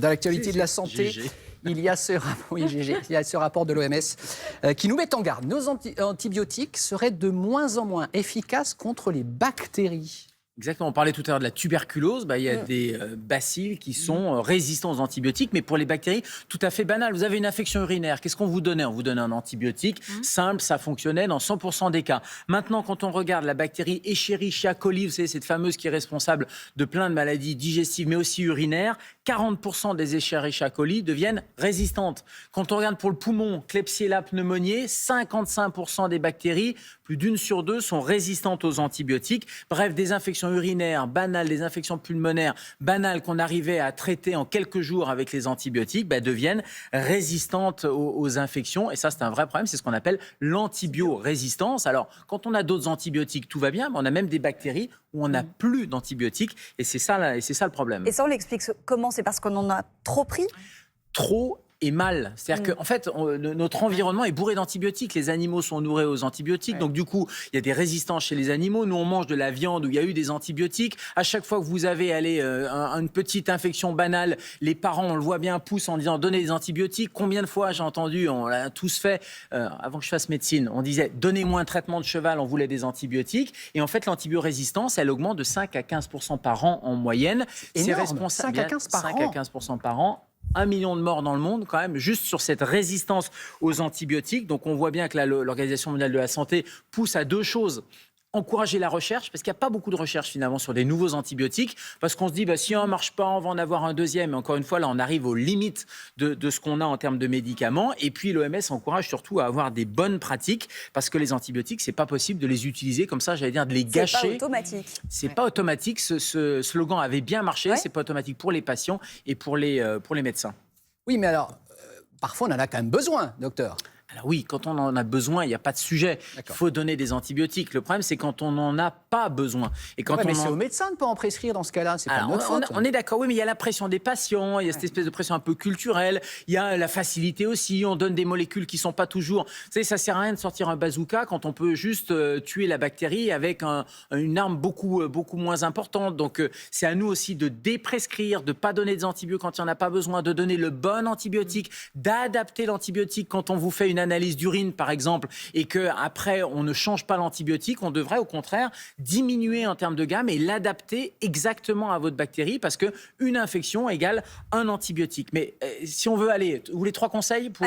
Dans l'actualité de la santé, il y a ce rapport de l'OMS qui nous met en garde. Nos antibiotiques seraient de moins en moins efficaces contre les bactéries. Exactement, on parlait tout à l'heure de la tuberculose, il y a des bacilles qui sont résistants aux antibiotiques, mais pour les bactéries, tout à fait banal. Vous avez une infection urinaire, qu'est-ce qu'on vous donnait ? On vous donnait un antibiotique simple, ça fonctionnait dans 100% des cas. Maintenant, quand on regarde la bactérie Escherichia coli, vous savez, cette fameuse qui est responsable de plein de maladies digestives, mais aussi urinaires, 40% des Escherichia coli deviennent résistantes. Quand on regarde pour le poumon, Klebsiella pneumoniae, 55% des bactéries, plus d'1 sur 2, sont résistantes aux antibiotiques. Bref, des infections urinaires banales, des infections pulmonaires banales qu'on arrivait à traiter en quelques jours avec les antibiotiques, deviennent résistantes aux infections. Et ça, c'est un vrai problème, c'est ce qu'on appelle l'antibiorésistance. Alors, quand on a d'autres antibiotiques, tout va bien, mais on a même des bactéries où on n'a plus d'antibiotiques. Et c'est ça le problème. Et ça, on l'explique comment ? C'est parce qu'on en a trop pris ? Trop et mal. C'est-à-dire qu'en fait, notre environnement est bourré d'antibiotiques. Les animaux sont nourris aux antibiotiques. Donc, du coup, il y a des résistances chez les animaux. Nous, on mange de la viande où il y a eu des antibiotiques. À chaque fois que vous avez une petite infection banale, les parents, on le voit bien, poussent en disant « donnez des antibiotiques ». Combien de fois j'ai entendu, on l'a tous fait, avant que je fasse médecine, on disait « donnez-moi un traitement de cheval », on voulait des antibiotiques. Et en fait, l'antibiorésistance, elle augmente de 5 à 15% par an en moyenne. C'est responsable 5 à 15% par an. 1 million de morts dans le monde, quand même, juste sur cette résistance aux antibiotiques. Donc, on voit bien que l'Organisation mondiale de la santé pousse à deux choses. Encourager la recherche, parce qu'il n'y a pas beaucoup de recherche finalement sur des nouveaux antibiotiques, parce qu'on se dit si un ne marche pas, on va en avoir un deuxième. Mais encore une fois, là, on arrive aux limites de ce qu'on a en termes de médicaments. Et puis l'OMS encourage surtout à avoir des bonnes pratiques, parce que les antibiotiques, c'est pas possible de les utiliser comme ça, de les gâcher. C'est pas automatique. C'est pas automatique. Ce slogan avait bien marché. C'est pas automatique pour les patients et pour les médecins. Oui, mais alors, parfois on en a quand même besoin, docteur. Alors oui, quand on en a besoin, il n'y a pas de sujet. Il faut donner des antibiotiques. Le problème, c'est quand on n'en a pas besoin. Et quand mais c'est au médecin de ne pas en prescrire dans ce cas-là. C'est pas de notre faute. On est d'accord, oui, mais il y a la pression des patients, il y a cette espèce de pression un peu culturelle, il y a la facilité aussi, on donne des molécules qui ne sont pas toujours... Vous savez, ça ne sert à rien de sortir un bazooka quand on peut juste tuer la bactérie avec une arme beaucoup moins importante. Donc c'est à nous aussi de déprescrire, de ne pas donner des antibiotiques quand il n'y en a pas besoin, de donner le bon antibiotique, d'adapter l'antibiotique quand on vous fait une analyse d'urine, par exemple, et qu'après, on ne change pas l'antibiotique, on devrait au contraire diminuer en termes de gamme et l'adapter exactement à votre bactérie, parce qu'une infection égale un antibiotique. Mais si on veut aller, vous voulez 3 conseils pour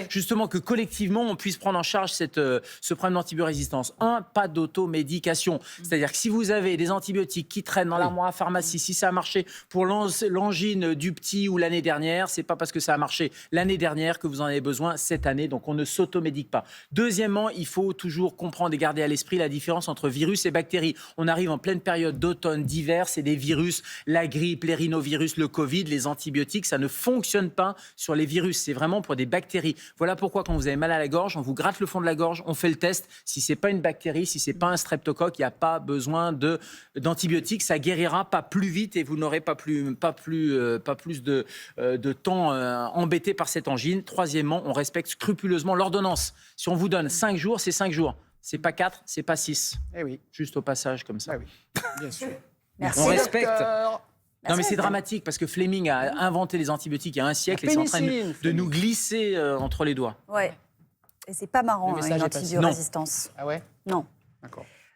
justement que collectivement, on puisse prendre en charge ce problème d'antibiorésistance. 1, pas d'automédication. C'est-à-dire que si vous avez des antibiotiques qui traînent dans l'armoire à pharmacie, si ça a marché pour l'angine du petit ou l'année dernière, c'est pas parce que ça a marché l'année dernière que vous en avez besoin cette année. Donc on ne s'automédique pas. Deuxièmement, il faut toujours comprendre et garder à l'esprit la différence entre virus et bactéries. On arrive en pleine période d'automne, d'hiver, c'est des virus, la grippe, les rhinovirus, le Covid, les antibiotiques, ça ne fonctionne pas sur les virus, c'est vraiment pour des bactéries. Voilà pourquoi quand vous avez mal à la gorge, on vous gratte le fond de la gorge, on fait le test. Si c'est pas une bactérie, si c'est pas un streptocoque, il n'y a pas besoin d'antibiotiques, ça guérira pas plus vite et vous n'aurez pas plus de temps embêté par cette angine. Troisièmement, on respecte scrupuleusement l'ordonnance. Si on vous donne 5 jours, c'est 5 jours. C'est pas 4, c'est pas 6. Eh oui. Juste au passage, comme ça. Eh oui, bien sûr. Merci, on respecte. Docteur. Non, mais c'est dramatique parce que Fleming a inventé les antibiotiques il y a un siècle et c'est en train de nous glisser entre les doigts. Ouais. Et c'est pas marrant, une antibiorésistance. Ah ouais ? Non. D'accord.